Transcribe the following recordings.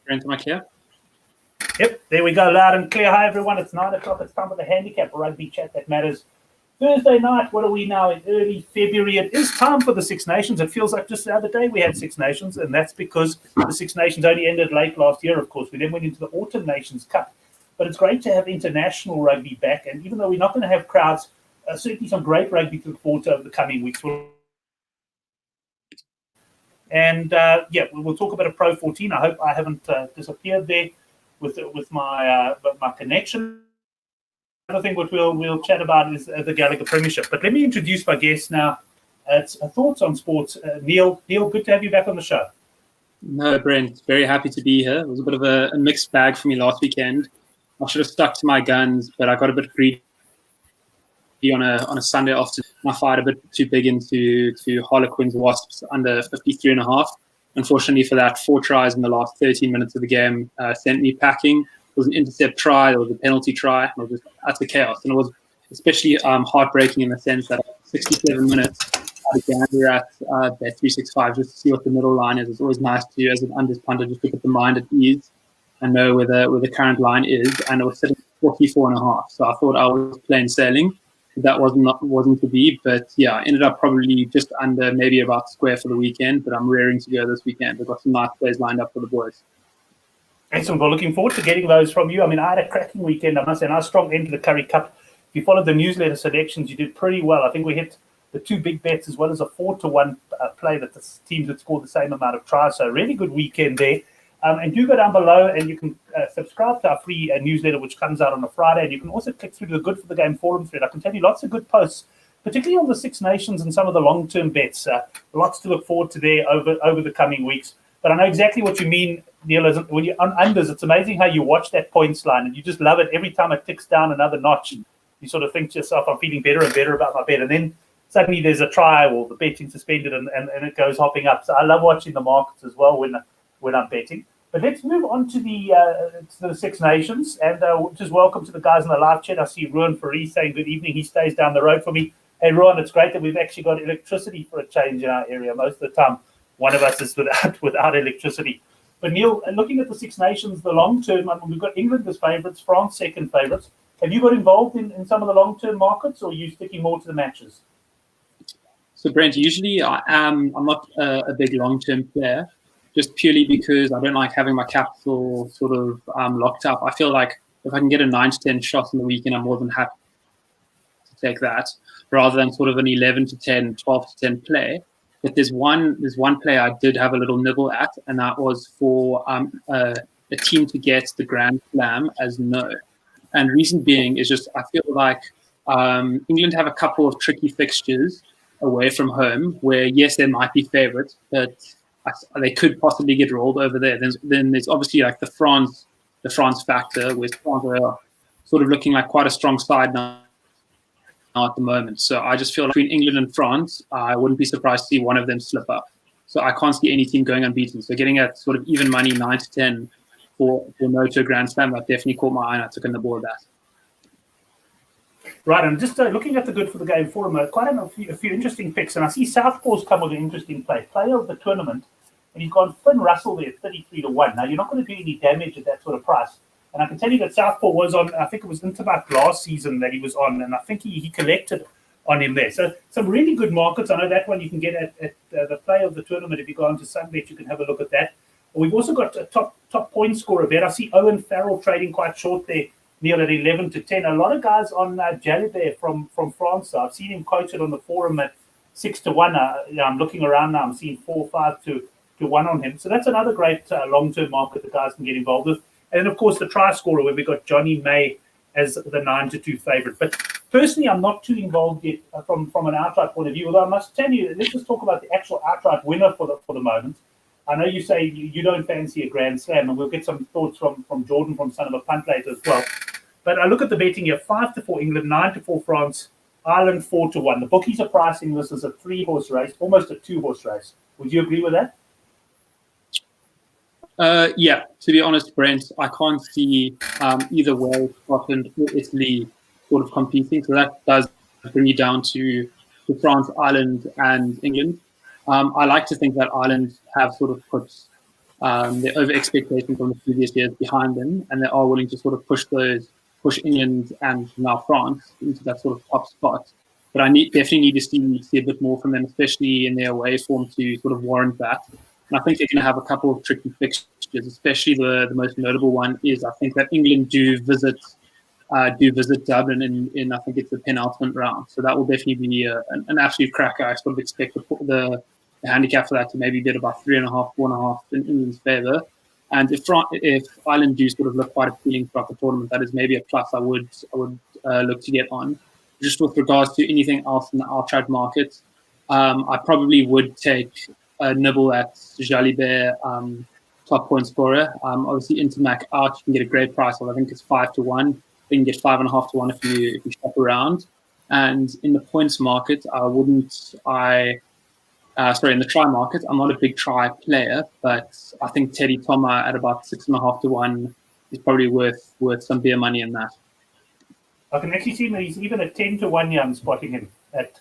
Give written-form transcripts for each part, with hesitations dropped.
Brent, am I clear? Yep, there we go, loud and clear. Hi, everyone. It's 9 o'clock. It's time for the Handicap Rugby Chat That Matters. Thursday night, what are we now in early February? It is time for the Six Nations. It feels like just the other day we had Six Nations, and that's because the Six Nations only ended late last year, of course. We then went into the Autumn Nations Cup. But it's great to have international rugby back, and even though we're not going to have crowds, certainly some great rugby to look forward to over the coming weeks. And we'll talk about a Pro 14. I hope I haven't disappeared there with my connection. Another thing what we'll chat about is the Gallagher Premiership. But let me introduce my guest now. It's Thoughts on Sports. Neil, good to have you back on the show. No, Brent, very happy to be here. It was a bit of a mixed bag for me last weekend. I should have stuck to my guns, but I got a bit greedy on a Sunday afternoon. I fired a bit too big into Harlequins Wasps under 53.5. Unfortunately for that, 4 tries in the last 13 minutes of the game sent me packing. It was an intercept try, there was a penalty try, and it was just utter chaos. And it was especially heartbreaking in the sense that 67 minutes I gander at Bet 365 just to see what the middle line is. It's always nice to, as an unders punter, just to put the mind at ease and know where the current line is. And it was sitting at 44.5. So I thought I was plain sailing. That wasn't to be. But yeah, I ended up probably just under, maybe about square for the weekend. But I'm raring to go this weekend. I've got some nice plays lined up for the boys. Excellent. Well, looking forward to getting those from you. I mean, I had a cracking weekend, I must say, and I was strong into the Curry Cup. If you followed the newsletter selections, you did pretty well. I think we hit the 2 big bets as well as a 4-1 play that the teams had scored the same amount of tries. So a really good weekend there. And do go down below and you can subscribe to our free newsletter, which comes out on a Friday. And you can also click through to the Good for the Game forum thread. I can tell you lots of good posts, particularly on the Six Nations and some of the long-term bets. Lots to look forward to there over the coming weeks. But I know exactly what you mean, Neil. When you're on unders, it's amazing how you watch that points line and you just love it. Every time it ticks down another notch, you sort of think to yourself, I'm feeling better and better about my bet. And then suddenly there's a try or the betting suspended and it goes hopping up. So I love watching the markets as well when I'm betting. But let's move on to the Six Nations. And just welcome to the guys in the live chat. I see Ruan Faris saying good evening. He stays down the road for me. Hey, Ruan, it's great that we've actually got electricity for a change in our area. Most of the time, one of us is without electricity. But Neil, looking at the Six Nations, the long term, we've got England as favourites, France second favourites. Have you got involved in some of the long term markets, or are you sticking more to the matches? So Brent, usually I'm not a big long term player, just purely because I don't like having my capital sort of locked up. I feel like if I can get a 9 to 10 shot in the weekend, I'm more than happy to take that, rather than sort of an 11 to 10, 12 to 10 play. But there's one play I did have a little nibble at, and that was for a team to get the Grand Slam as no. And reason being is just I feel like England have a couple of tricky fixtures away from home where, yes, they might be favourites, but they could possibly get rolled over there. Then there's obviously like the France factor, where France are sort of looking like quite a strong side now at the moment. So I just feel like between England and France, I wouldn't be surprised to see one of them slip up. So I can't see any team going unbeaten. So getting at sort of even money 9 to 10 for no to a Grand Slam, that definitely caught my eye and I took on the ball of that. Right, and just looking at the Good for the Game forum, quite a few interesting picks. And I see Southpaw's come with an interesting play. Player of the tournament, and he's gone Finn Russell there, 33-1. Now, you're not going to do any damage at that sort of price. And I can tell you that Southpaw was on, I think it was Interbat last season that he was on, and I think he collected on him there. So some really good markets. I know that one you can get at the play of the tournament. If you go onto Sunbet, you can have a look at that. We've also got a top point scorer bet. I see Owen Farrell trading quite short there, Neil, at 11 to 10. A lot of guys on Jalibert from France. So I've seen him quoted on the forum at 6 to 1. I'm looking around now. I'm seeing 4, 5 to 1 on him. So that's another great long-term market that guys can get involved with. And then, of course, the try scorer where we've got Johnny May as the 9 to 2 favourite. But personally, I'm not too involved yet from an outright point of view. Although I must tell you, let's just talk about the actual outright winner for the moment. I know you say you don't fancy a Grand Slam, and we'll get some thoughts from Jordan from Son of a Punt later as well. But I look at the betting here: 5 to 4 England, 9 to 4 France, Ireland 4 to 1. The bookies are pricing this as a 3-horse race, almost a 2-horse race. Would you agree with that? Yeah, to be honest, Brent, I can't see either way Scotland or Italy sort of competing. So that does bring you down to France, Ireland, and England. I like to think that Ireland have sort of put their over expectations from the previous years behind them, and they are willing to sort of push England and now France into that sort of top spot. But I definitely need to see a bit more from them, especially in their away form, to sort of warrant that. And I think they're going to have a couple of tricky fixtures, especially the most notable one is I think that England do visit Dublin in I think it's the penultimate round. So that will definitely be an absolute cracker. I sort of expect the handicap for that to maybe get about 3.5, 4.5 in England's favour. And if Ireland do sort of look quite appealing throughout the tournament, that is maybe a plus I would look to get on. Just with regards to anything else in the outright market, I probably would take a nibble at Jalibert, top point scorer. Obviously, Intermac out, you can get a great price. I think it's 5-1. You can get 5.5-1 if you shop around. And in the points market, in the try market, I'm not a big try player, but I think Teddy Thomas at about 6.5-1 is probably worth some beer money in that. I can actually see that he's even at 10-1 here. I'm spotting him at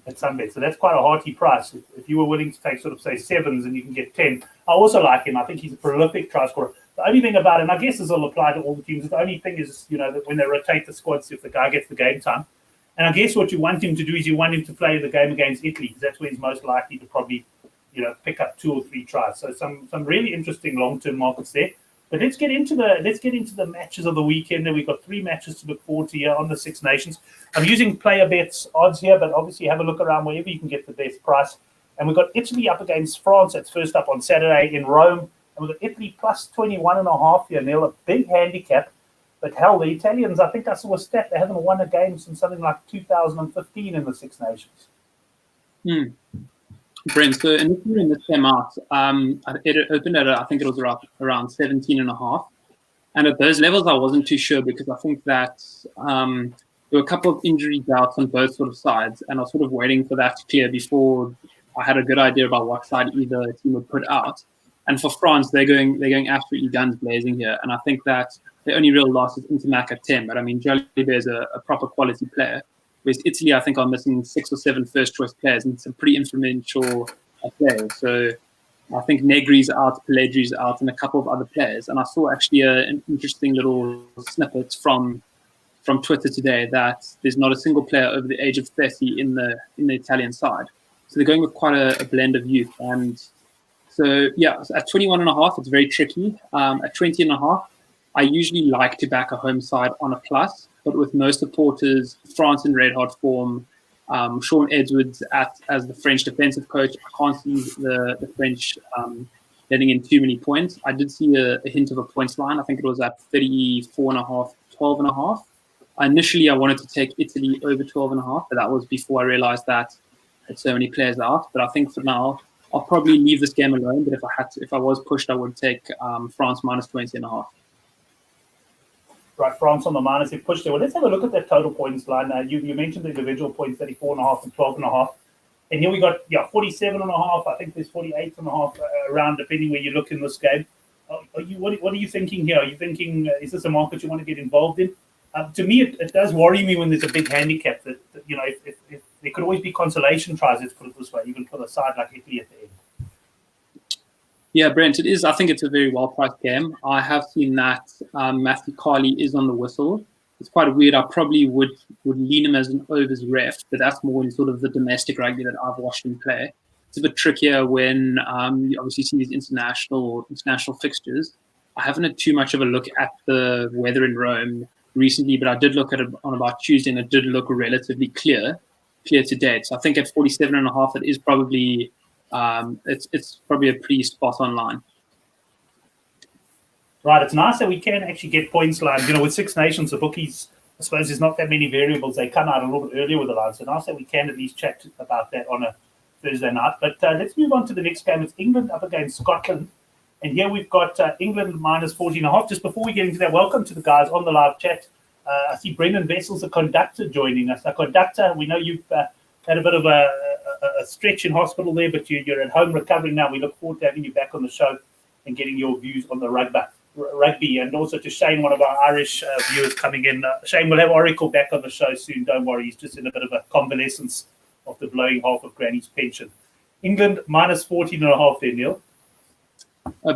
Sunbet. So that's quite a hearty price. If you were willing to take sort of say 7s and you can get 10. I also like him. I think he's a prolific try scorer. The only thing about him, I guess this will apply to all the teams, the only thing is, that when they rotate the squads, if the guy gets the game time. And I guess what you want him to do is you want him to play the game against Italy, because that's where he's most likely to probably, pick up 2 or 3 tries. So some really interesting long-term markets there. But let's get into the matches of the weekend. We've got 3 matches to look forward to here on the Six Nations. I'm using player bets odds here, but obviously have a look around wherever you can get the best price. And we've got Italy up against France. That's first up on Saturday in Rome. And we've got Italy plus 21.5 here, Neil. A big handicap. But hell, the Italians, I think I saw a stat, they haven't won a game since something like 2015 in the Six Nations. Brent, so initially when this came out, it opened at, I think it was around 17.5. And at those levels, I wasn't too sure because I think that there were a couple of injury doubts on both sort of sides. And I was sort of waiting for that to clear before I had a good idea about what side either team would put out. And for France, they're going absolutely guns blazing here. And I think that the only real loss is Intermac at 10. But I mean, Jalibert is a proper quality player. Whereas Italy, I think, are missing 6 or 7 first-choice players and some pretty influential players. So I think Negri's out, Pellegri's out, and a couple of other players. And I saw actually an interesting little snippet from Twitter today that there's not a single player over the age of 30 in the Italian side. So they're going with quite a blend of youth. And so, yeah, at 21.5, it's very tricky. At 20.5, I usually like to back a home side on a plus. But with most supporters, France in red hot form, Sean Edwards as the French defensive coach, I can't see the French letting in too many points. I did see a hint of a points line. I think it was at 34.5, 12.5. Initially, I wanted to take Italy over 12.5, but that was before I realized that there's so many players out. But I think for now, I'll probably leave this game alone. But if I was pushed, I would take France minus 20.5. Right, France on the minus, they pushed it. Well, let's have a look at that total points line. You mentioned the individual points, 34.5 and 12.5. And here we got 47.5. I think there's 48.5 around, depending where you look in this game. What are you thinking here? Are you thinking, is this a market you want to get involved in? To me, it does worry me when there's a big handicap that if there could always be consolation tries, let's put it this way, even for a side like Italy at the end. Yeah, Brent, it is. I think it's a very well-priced game. I have seen that Matthew Carley is on the whistle. It's quite weird. I probably would lean him as an overs ref, but that's more in sort of the domestic rugby that I've watched him play. It's a bit trickier when you obviously see these international fixtures. I haven't had too much of a look at the weather in Rome recently, but I did look at it on about Tuesday, and it did look relatively clear to date. So I think at 47.5, it is probably... it's probably a pretty spot on line. Right, it's nice that we can actually get points lines. With Six Nations, the bookies, I suppose there's not that many variables. They come out a little bit earlier with the line. So nice that we can at least chat about that on a Thursday night. But let's move on to the next game. It's England up against Scotland. And here we've got England minus 14.5. Just before we get into that, welcome to the guys on the live chat. I see Brendan Vessels, the conductor, joining us. The conductor, we know you've had a bit of a stretch in hospital there, but you're at home recovering now. We look forward to having you back on the show and getting your views on the rugby. And also to Shane, one of our Irish viewers coming in. Shane, we'll have Oracle back on the show soon. Don't worry, he's just in a bit of a convalescence after blowing half of Granny's pension. England minus 14.5 there, Neil.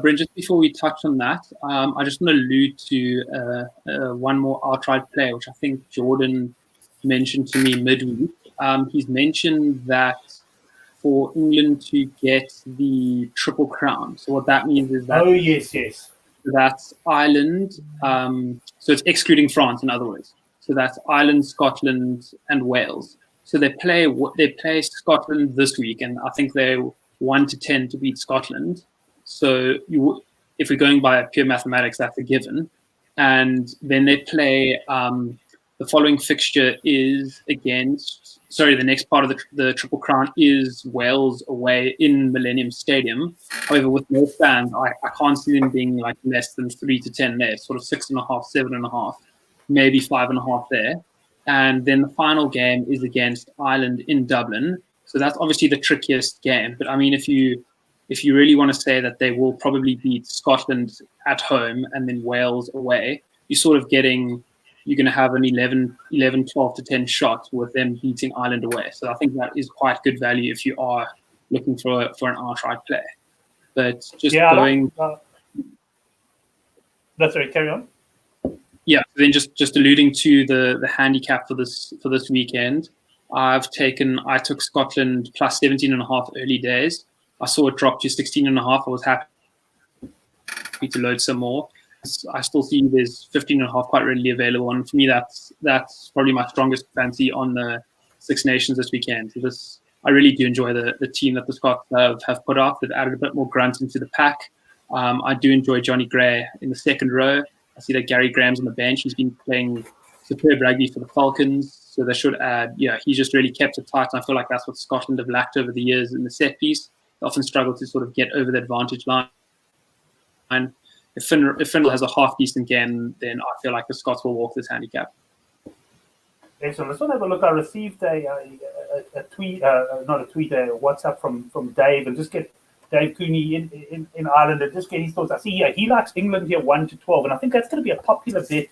Brent, just before we touch on that, I just want to allude to one more outright player, which I think Jordan mentioned to me midweek. He's mentioned that for England to get the Triple Crown. So what that means is that yes. That's Ireland. So it's excluding France, in other words. So that's Ireland, Scotland, and Wales. So they play Scotland this week, and I think they're 1-10 to beat Scotland. So if we're going by pure mathematics, that's a given. And then they play. The following fixture is the next part of the Triple Crown is Wales away in Millennium Stadium. However, with no fans, I can't see them being like less than 3-10 there, sort of 6.5, 7.5, maybe 5.5 there. And then the final game is against Ireland in Dublin. So that's obviously the trickiest game. But I mean, if you really want to say that they will probably beat Scotland at home and then Wales away, you're sort of you're going to have an 11, 12-10 shot with them beating Ireland away. So I think that is quite good value if you are looking for an outright play. But just that's right. Carry on. Yeah. Then just alluding to the handicap for this weekend, I took Scotland plus 17.5 early days. I saw it drop to 16.5. I was happy to load some more. I still see there's 15.5 quite readily available, and for me that's probably my strongest fancy on the Six Nations this weekend. So I really do enjoy the team that the Scots have put out. They've added a bit more grunt into the pack. I do enjoy Johnny Gray in the second row. I see that Gary Graham's on the bench. He's been playing superb rugby for the Falcons, so they should add. Yeah, he just really kept it tight, and I feel like that's what Scotland have lacked over the years in the set piece. They often struggle to sort of get over the advantage line. And if Findle has a half-decent game, then I feel like the Scots will walk this handicap. Excellent. Let's have a look. I received a tweet, not a tweet, a WhatsApp from Dave, and just get Dave Cooney in Ireland and just get his thoughts. I see here, he likes England here 1-12, and I think that's going to be a popular bet,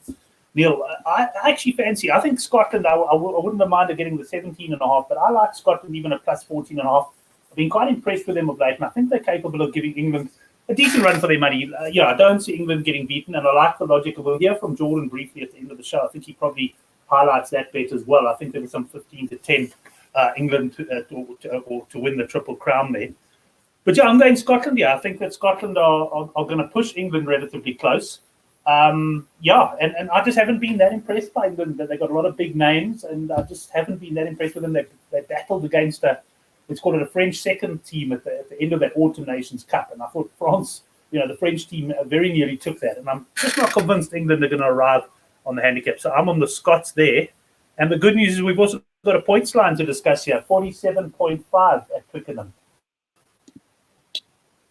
Neil. I actually fancy, I think Scotland, I wouldn't have minded getting the 17.5, but I like Scotland even at plus 14.5. I've been quite impressed with them of late, and I think they're capable of giving England a decent run for their money. I don't see England getting beaten, and I like the logic of, we'll hear from Jordan briefly at the end of the show. I think he probably highlights that bet as well. I think there was some 15-10 England to win the Triple Crown there. But I'm going Scotland. I think that Scotland are going to push England relatively close. And I just haven't been that impressed by England. They've got a lot of big names, and I just haven't been that impressed with them. They battled against let's call it a French second team at the end of that Autumn Nations Cup. And I thought France, the French team very nearly took that. And I'm just not convinced England are going to arrive on the handicap. So I'm on the Scots there. And the good news is we've also got a points line to discuss here, 47.5 at Twickenham.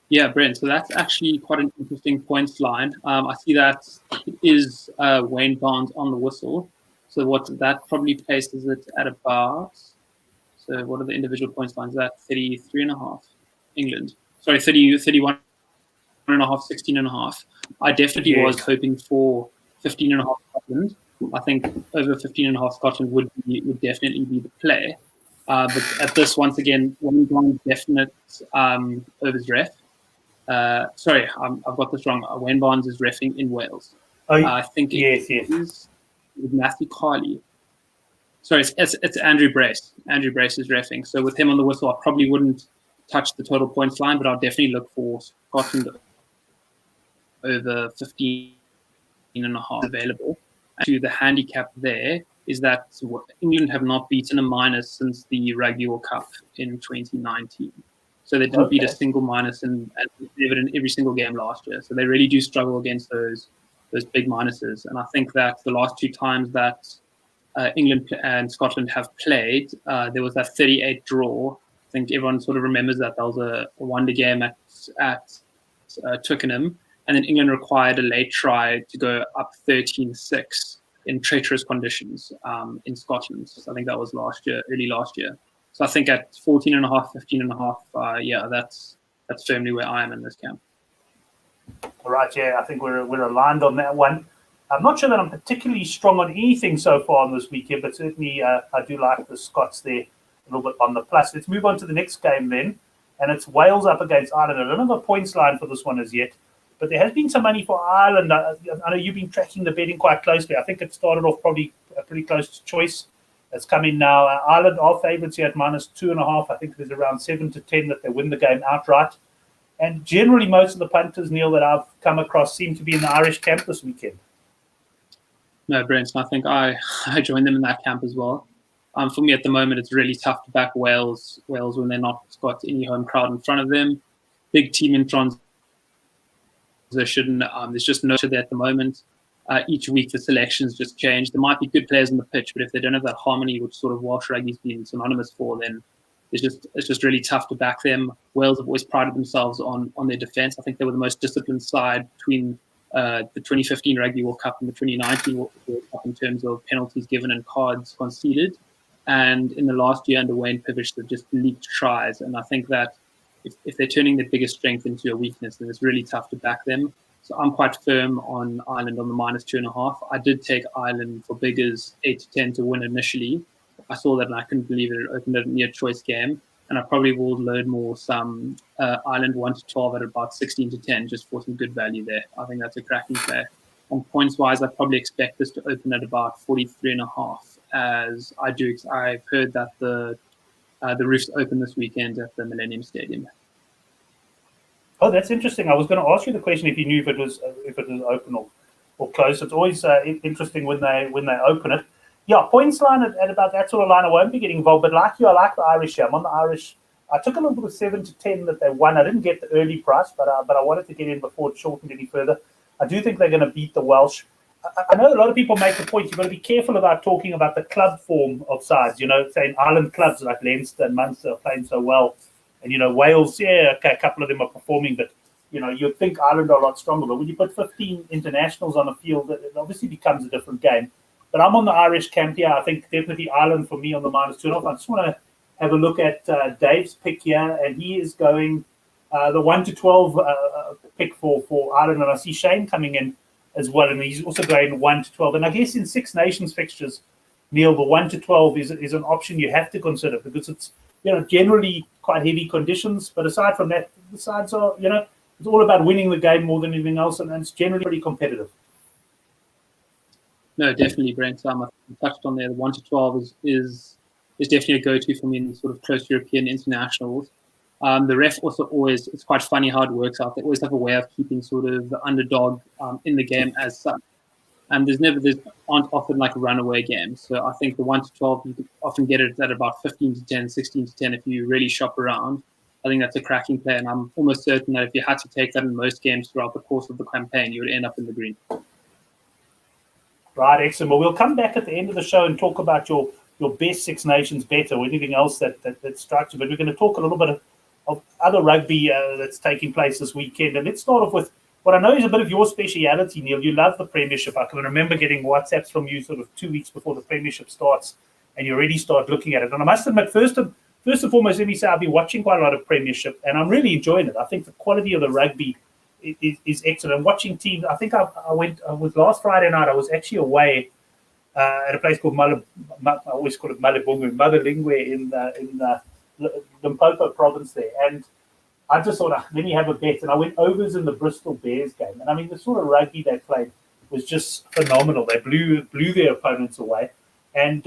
Yeah, Brent. So that's actually quite an interesting points line. I see that it is Wayne Barnes on the whistle. So what that probably places it at about... So what are the individual points lines? That 33.5 England. Sorry, 31.5, 16.5. I definitely was hoping for 15.5 Scotland. I think over 15.5 Scotland would definitely be the play. But at this, once again, one definite overs ref. Sorry, I've got this wrong. Wayne Barnes is reffing in Wales. I think it is Matthew Carley. Sorry, it's Andrew Brace. Andrew Brace is reffing. So with him on the whistle, I probably wouldn't touch the total points line, but I'll definitely look for Scotland over 15.5 available. And to the handicap there is that England have not beaten a minus since the Rugby World Cup in 2019. So they didn't beat a single minus in every single game last year. So they really do struggle against those big minuses. And I think that the last two times that England and Scotland have played, there was that 38 draw. I think everyone sort of remembers that. That was a wonder game at Twickenham. And then England required a late try to go up 13-6 in treacherous conditions in Scotland. So I think that was early last year. So I think at 14.5, 15.5, that's firmly where I am in this camp. All right, I think we're aligned on that one. I'm not sure that I'm particularly strong on anything so far on this weekend, but certainly I do like the Scots there a little bit on the plus. Let's move on to the next game then. and it's Wales up against Ireland. I don't have a points line for this one as yet, but there has been some money for Ireland. I know you've been tracking the betting quite closely. I think it started off probably pretty close to choice. It's coming now. Ireland are favourites here at -2.5. I think there's around 7 to 10 that they win the game outright. And generally, most of the punters, Neil, that I've come across seem to be in the Irish camp this weekend. No, Brent, I think I joined them in that camp as well. For me at the moment, it's really tough to back Wales when they're not got any home crowd in front of them. Big team in transition. There's just no there at the moment. Each week the selections just change. There might be good players on the pitch, but if they don't have that harmony, which sort of Welsh rugby's been synonymous for, then it's just really tough to back them. Wales have always prided themselves on their defence. I think they were the most disciplined side between the 2015 Rugby World Cup and the 2019 World Cup in terms of penalties given and cards conceded. And in the last year under Wayne Pivish, they've just leaked tries. And I think that if they're turning their biggest strength into a weakness, then it's really tough to back them. So I'm quite firm on Ireland on the -2.5. I did take Ireland for biggers 8 to 10 to win initially. I saw that and I couldn't believe it. It opened a near choice game. And I probably will load more some Ireland 1 to 12 at about 16 to 10 just for some good value there. I think that's a cracking play. On points wise, I probably expect this to open at about 43.5. As I've heard that the roofs open this weekend at the Millennium Stadium. Oh, that's interesting. I was going to ask you the question if you knew if it was open or closed. It's always interesting when they open it. Yeah, points line at about that sort of line. I won't be getting involved, but like you, I like the Irish here. I'm on the Irish. I took a little bit of 7 to 10 that they won. I didn't get the early price, but I wanted to get in before it shortened any further. I do think they're going to beat the Welsh. I know a lot of people make the point you've got to be careful about talking about the club form of sides. Saying Ireland clubs like Leinster and Munster are playing so well. And, Wales, yeah, okay, a couple of them are performing, but, you'd think Ireland are a lot stronger. But when you put 15 internationals on the field, it obviously becomes a different game. But I'm on the Irish camp here. I think definitely Ireland for me on the -2.5. I just want to have a look at Dave's pick here, and he is going the 1 to 12 pick for Ireland. And I see Shane coming in as well, and he's also going 1 to 12. And I guess in Six Nations fixtures, Neil, the 1 to 12 is an option you have to consider because it's generally quite heavy conditions. But aside from that, the sides are it's all about winning the game more than anything else, and it's generally pretty competitive. No, definitely, Brent. I touched on there. The 1 to 12 is definitely a go-to for me in sort of close European internationals. The ref also it's quite funny how it works out. They always have a way of keeping sort of the underdog in the game as such. And there aren't often like runaway games. So I think the 1 to 12, you can often get it at about 15 to 10, 16 to 10 if you really shop around. I think that's a cracking play. And I'm almost certain that if you had to take that in most games throughout the course of the campaign, you would end up in the green. Right, excellent. Well, we'll come back at the end of the show and talk about your best Six Nations bet or anything else that strikes you. But we're going to talk a little bit of other rugby that's taking place this weekend. And let's start off with what I know is a bit of your speciality, Neil. You love the Premiership. I can remember getting WhatsApps from you sort of 2 weeks before the Premiership starts, and you already start looking at it. And I must admit, first and foremost, let me say I've been watching quite a lot of Premiership, and I'm really enjoying it. I think the quality of the rugby is excellent. And watching teams, I think I was last Friday night. I was actually away at a place called I always call it Malibungu, Motherlingwe in the Limpopo province there, and I just thought, let me have a bet. And I went overs in the Bristol Bears game. And I mean, the sort of rugby they played was just phenomenal. They blew their opponents away. And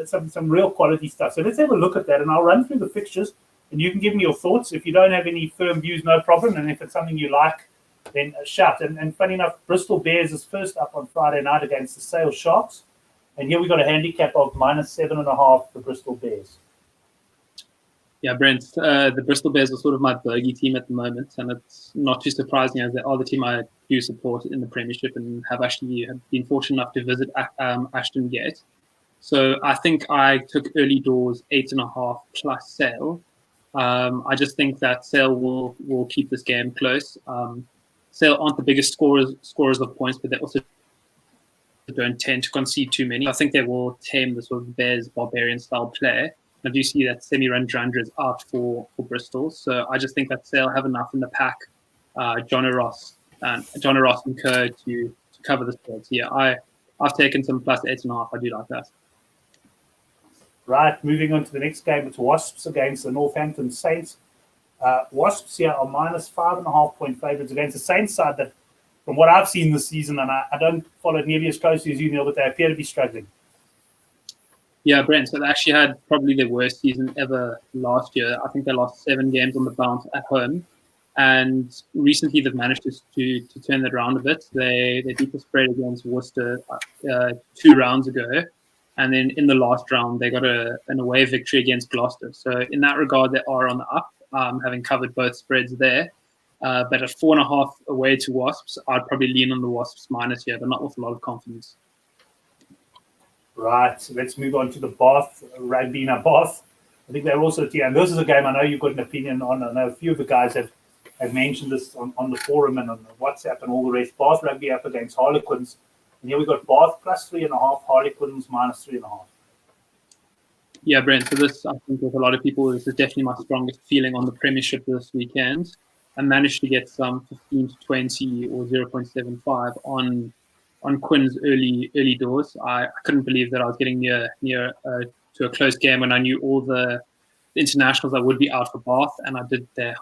some real quality stuff. So let's have a look at that. And I'll run through the fixtures and you can give me your thoughts. If you don't have any firm views, no problem. And if it's something you like, then shout. And funny enough, Bristol Bears is first up on Friday night against the Sale Sharks. And here we got a handicap of -7.5 for Bristol Bears. Yeah, Brent, the Bristol Bears are sort of my bogey team at the moment, and it's not too surprising as they are the team I do support in the Premiership and have actually been fortunate enough to visit Ashton Gate. So I think I took early doors 8.5 plus Sale. I just think that Sale will keep this game close. Sale aren't the biggest scorers of points, but they also don't tend to concede too many. I think they will tame the sort of Bears barbarian style play. I do see that Semi Randrandra is out for Bristol, so I just think that Sale have enough in the pack. John Ross and Kerr to cover the spreads. Yeah, I've taken some plus 8.5. I do like that. Right, moving on to the next game. It's Wasps against the Northampton Saints. Wasps here are -5.5-point favourites against the same side that, from what I've seen this season, and I don't follow it nearly as closely as you, Neil, but they appear to be struggling. Yeah, Brent. So they actually had probably their worst season ever last year. I think they lost 7 games on the bounce at home. And recently they've managed to turn that around a bit. They beat the spread against Worcester 2 rounds ago. And then in the last round, they got an away victory against Gloucester. So in that regard, they are on the up, having covered both spreads there. But at 4.5 away to Wasps, I'd probably lean on the Wasps minus here, but not with a lot of confidence. Right, so let's move on to the Bath Rugby. Now, Bath, I think they're also a team, and this is a game I know you've got an opinion on. I know a few of the guys have mentioned this on the forum and on WhatsApp and all the rest. Bath Rugby up against Harlequins. And here we've got Bath +3.5, Harlequins -3.5. Yeah, Brent, so this, I think with a lot of people, this is definitely my strongest feeling on the Premiership this weekend. I managed to get some 15 to 20 or 0.75 on Quinn's early doors. I couldn't believe that I was getting near to a close game when I knew all the internationals that would be out for Bath, and I did they're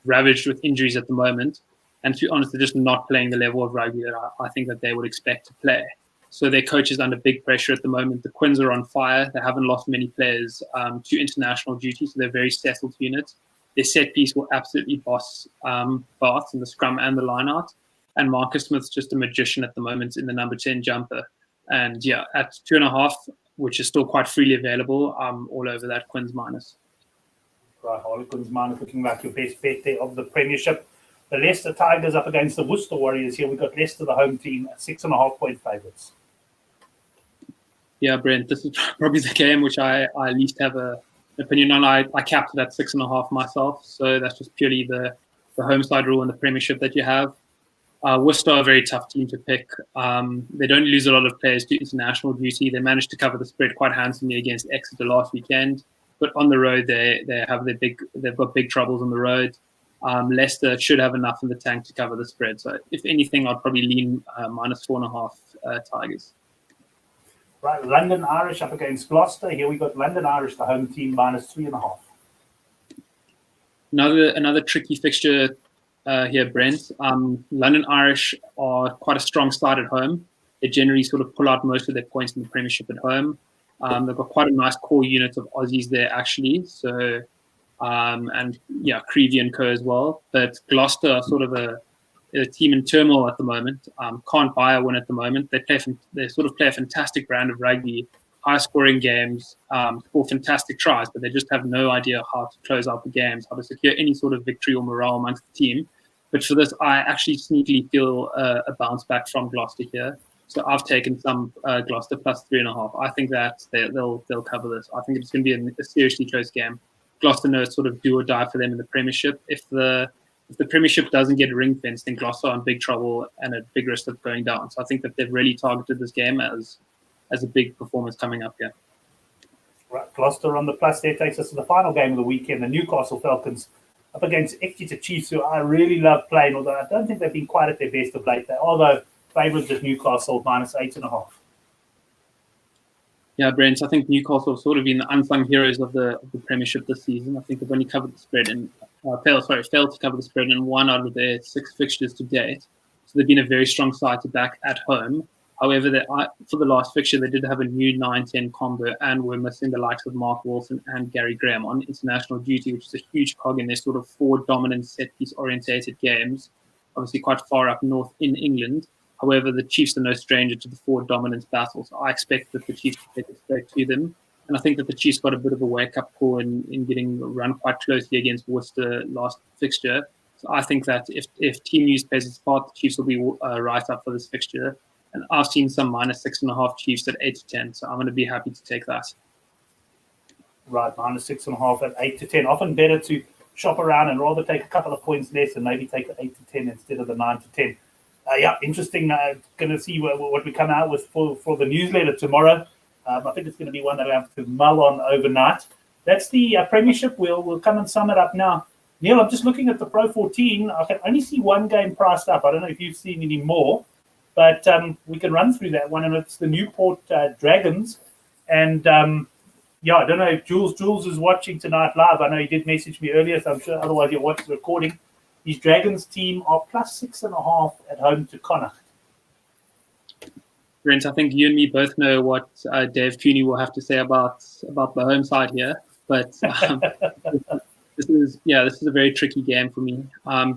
ravaged with injuries at the moment. And to be honest, they're just not playing the level of rugby that I think that they would expect to play. So their coach is under big pressure at the moment. The Quins are on fire. They haven't lost many players to international duty, so they're a very settled unit. Their set piece will absolutely boss Bath in the scrum and the line out. And Marcus Smith's just a magician at the moment in the number 10 jumper. And yeah, at 2.5, which is still quite freely available, all over that Quins minus. Right, Harlequins minus looking like your best bet there of the Premiership. The Leicester Tigers up against the Worcester Warriors here. We've got Leicester, the home team, at 6.5-point favourites. Yeah, Brent, this is probably the game which I least have an opinion on. I capped it at 6.5 myself, so that's just purely the home side rule in the Premiership that you have. Worcester are a very tough team to pick. They don't lose a lot of players to international duty. They managed to cover the spread quite handsomely against Exeter last weekend, but on the road they've got big troubles on the road. Leicester should have enough in the tank to cover the spread. So if anything, I'd probably lean -4.5 Tigers. Right, London Irish up against Gloucester. Here we got London Irish, the home team, -3.5. Another tricky fixture here, Brent. London Irish are quite a strong side at home. They generally sort of pull out most of their points in the Premiership at home. They've got quite a nice core unit of Aussies there, actually. So, and yeah, Creevy and co as well. But Gloucester are sort of a team in turmoil at the moment. Can't buy a win at the moment. They sort of play a fantastic brand of rugby, high-scoring games, score fantastic tries, but they just have no idea how to close out the games, how to secure any sort of victory or morale amongst the team. But for this, I actually sneakily feel a bounce back from Gloucester here. So I've taken some Gloucester +3.5. I think that they'll cover this. I think it's going to be a seriously close game. Gloucester knows sort of do or die for them in the Premiership. If the Premiership doesn't get ring-fenced, then Gloucester are in big trouble and at big risk of going down. So I think that they've really targeted this game as a big performance coming up here. Right, Gloucester on the plus there takes us to the final game of the weekend, the Newcastle Falcons up against Exeter Chiefs, who I really love playing, although I don't think they've been quite at their best of late. Although favourites at Newcastle -8.5. Yeah, Brent, I think Newcastle have sort of been the unsung heroes of the Premiership this season. I think they've only covered the spread and failed to cover the spread in 1 out of their 6 fixtures to date. So they've been a very strong side to back at home. However, for the last fixture, they did have a new 9-10 combo and were missing the likes of Mark Wilson and Gary Graham on international duty, which is a huge cog in their sort of forward dominant set-piece orientated games, obviously quite far up north in England. However, the Chiefs are no stranger to the forward dominance battle, so I expect that the Chiefs will take it straight to them. And I think that the Chiefs got a bit of a wake-up call in getting run quite closely against Worcester last fixture. So I think that if team news plays its part, the Chiefs will be right up for this fixture. And I've seen some -6.5 Chiefs at 8-10, so I'm going to be happy to take that. Right, -6.5 at 8-10. Often better to shop around and rather take a couple of points less and maybe take the 8-10 instead of the 9-10. Yeah, interesting. Going to see what we come out with for the newsletter tomorrow. I think it's going to be one that I have to mull on overnight. That's the Premiership. We'll come and sum it up now. Neil, I'm just looking at the Pro 14. I can only see one game priced up. I don't know if you've seen any more, but we can run through that one. And it's the Newport Dragons. And I don't know if Jules is watching tonight live. I know he did message me earlier, so I'm sure otherwise he'll watch the recording. His Dragons team are +6.5 at home to Connacht. Brent, I think you and me both know what Dave Cooney will have to say about the home side here, but this is a very tricky game for me.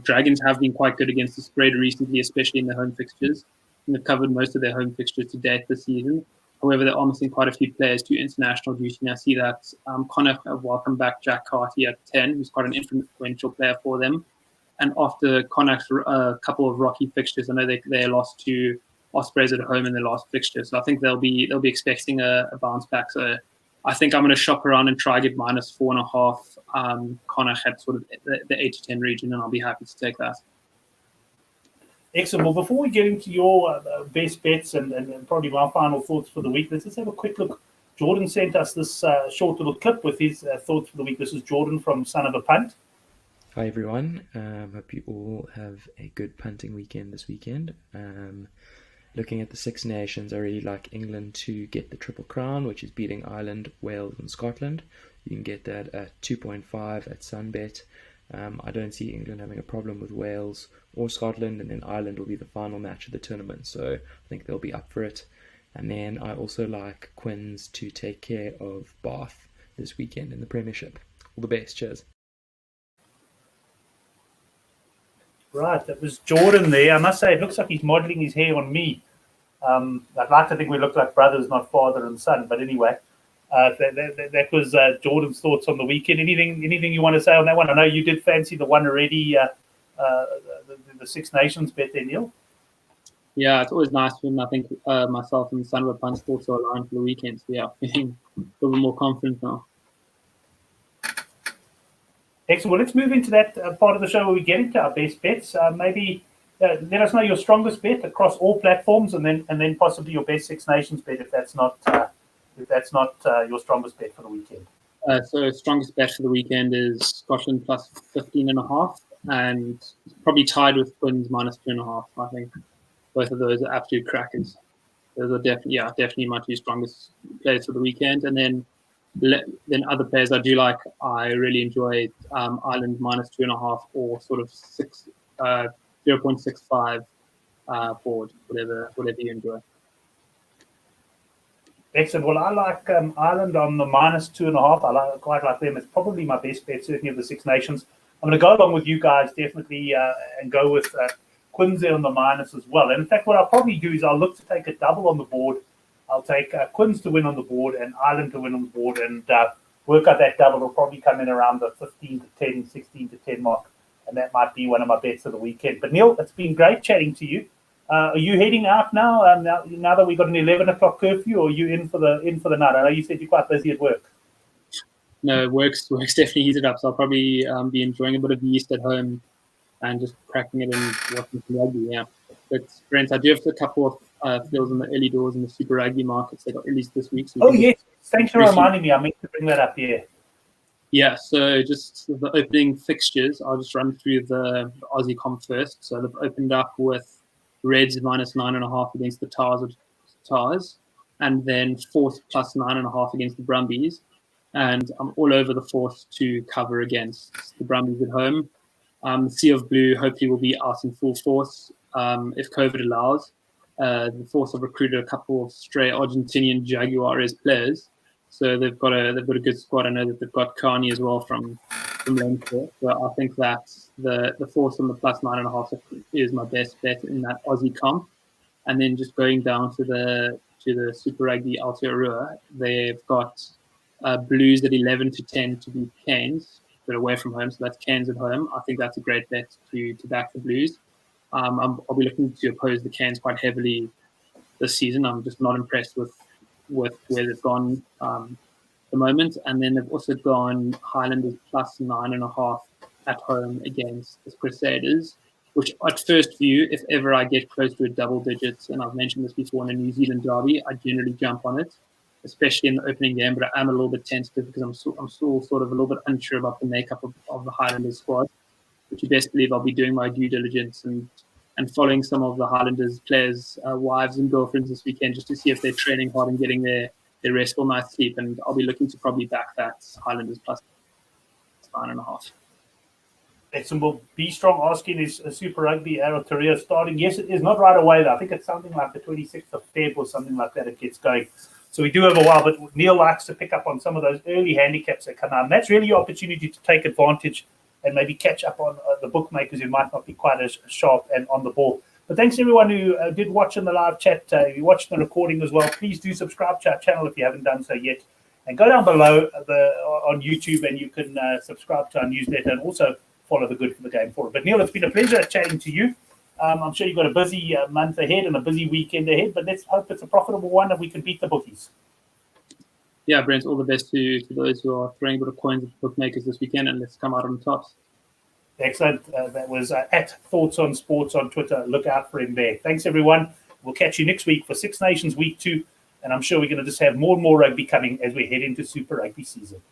Dragons have been quite good against the spread recently, especially in the home fixtures, and they've covered most of their home fixtures to date this season. However, they're missing quite a few players to international duty, and I see that Connacht have welcomed back Jack Carty at 10, who's quite an influential player for them. And after Connacht's couple of rocky fixtures, I know they lost to Ospreys at home in their last fixture, so I think they'll be expecting a bounce back. So I think I'm going to shop around and try get -4.5 Connacht at sort of the 8 to 10 region, and I'll be happy to take that. Excellent. Well, before we get into your best bets and probably my final thoughts for the week, let's just have a quick look. Jordan sent us this short little clip with his thoughts for the week. This is Jordan from Son of a Punt. Hi everyone, hope you all have a good punting weekend this weekend. Looking at the Six Nations, I really like England to get the Triple Crown, which is beating Ireland, Wales and Scotland. You can get that at 2.5 at Sunbet. I don't see England having a problem with Wales or Scotland, and then Ireland will be the final match of the tournament, so I think they'll be up for it. And then I also like Quins to take care of Bath this weekend in the Premiership. All the best, cheers. Right, that was Jordan there. I must say, it looks like he's modelling his hair on me. I'd like to think we look like brothers, not father and son. But anyway, that was Jordan's thoughts on the weekend. Anything you want to say on that one? I know you did fancy the one already, the Six Nations bet there, Neil. Yeah, it's always nice when I think myself and the Son of a Punch thoughts are aligned for the weekend. So yeah, feeling a little bit more confident now. Excellent. Well, let's move into that part of the show where we get into our best bets. Maybe let us know your strongest bet across all platforms, and then possibly your best Six Nations bet if that's not your strongest bet for the weekend. So strongest bet for the weekend is Scotland +15.5, and probably tied with Quins -2.5. I think both of those are absolute crackers. Those are definitely my two strongest plays for the weekend, and then other players I do like. I really enjoy Ireland -2.5 or sort of 0.65 forward, whatever you enjoy. Excellent. Well, I like Ireland on the -2.5. I quite like them. It's probably my best bet, certainly of the Six Nations. I'm going to go along with you guys definitely and go with Quins there on the minus as well. And in fact, what I'll probably do is I'll look to take a double on the board. I'll take Quins to win on the board and Ireland to win on the board, and work out that double. Will probably come in around the 15 to 10, 16 to 10 mark, and that might be one of my bets of the weekend. But Neil, it's been great chatting to you. Are you heading out now? Now that we've got an 11 o'clock curfew, or are you in for the night? I know you said you're quite busy at work. No, work's definitely heated up, so I'll probably be enjoying a bit of yeast at home and just cracking it and watching some rugby. Yeah, but Brent, I do have a couple of deals in the early doors in the Super Rugby markets that got released this week. So yes, thanks for reminding me. I meant to bring that up here. Yeah, so just the opening fixtures, I'll just run through the Aussie comp first. So they've opened up with Reds -9.5 against the Tars, and then Force +9.5 against the Brumbies. And I'm all over the Force to cover against the Brumbies at home. Sea of Blue hopefully will be out in full force if COVID allows. The Force have recruited a couple of stray Argentinian Jaguares players, so they've got a good squad. I know that they've got Carney as well from Leinster. So I think that the Force on the +9.5 is my best bet in that Aussie comp. And then just going down to the Super Rugby Aotearoa, they've got Blues at 11 to 10 to beat Canes, but away from home. So that's Canes at home. I think that's a great bet to back the Blues. I'll be looking to oppose the Canes quite heavily this season. I'm just not impressed with where they've gone at the moment. And then they've also gone Highlanders +9.5 at home against the Crusaders, which at first view, if ever I get close to a double digits, and I've mentioned this before in a New Zealand derby, I generally jump on it, especially in the opening game. But I am a little bit tentative because I'm still sort of a little bit unsure about the makeup of the Highlanders squad. But you best believe I'll be doing my due diligence and following some of the Highlanders players' wives and girlfriends this weekend just to see if they're training hard and getting their their restful night's sleep, and I'll be looking to probably back that Highlanders plus 9.5. Excellent. Well, Be Strong asking, is Super Rugby Arrow career starting? Yes, it is. Not right away, though. I think it's something like the 26th of Feb or something like that it gets going. So we do have a while, but Neil likes to pick up on some of those early handicaps that come out. And that's really your opportunity to take advantage and maybe catch up on the bookmakers who might not be quite as sharp and on the ball. But thanks everyone who did watch in the live chat. If you watched the recording as well, please do subscribe to our channel if you haven't done so yet. And go down below on YouTube and you can subscribe to our newsletter and also follow the Good for the Game forum. But Neil, it's been a pleasure chatting to you. I'm sure you've got a busy month ahead and a busy weekend ahead, but let's hope it's a profitable one and we can beat the bookies. Yeah, Brent, all the best to those who are throwing a bit of coins at bookmakers this weekend, and let's come out on tops. Excellent. That was at Thoughts on Sports on Twitter. Look out for him there. Thanks, everyone. We'll catch you next week for Six Nations Week 2, and I'm sure we're going to just have more and more rugby coming as we head into Super Rugby season.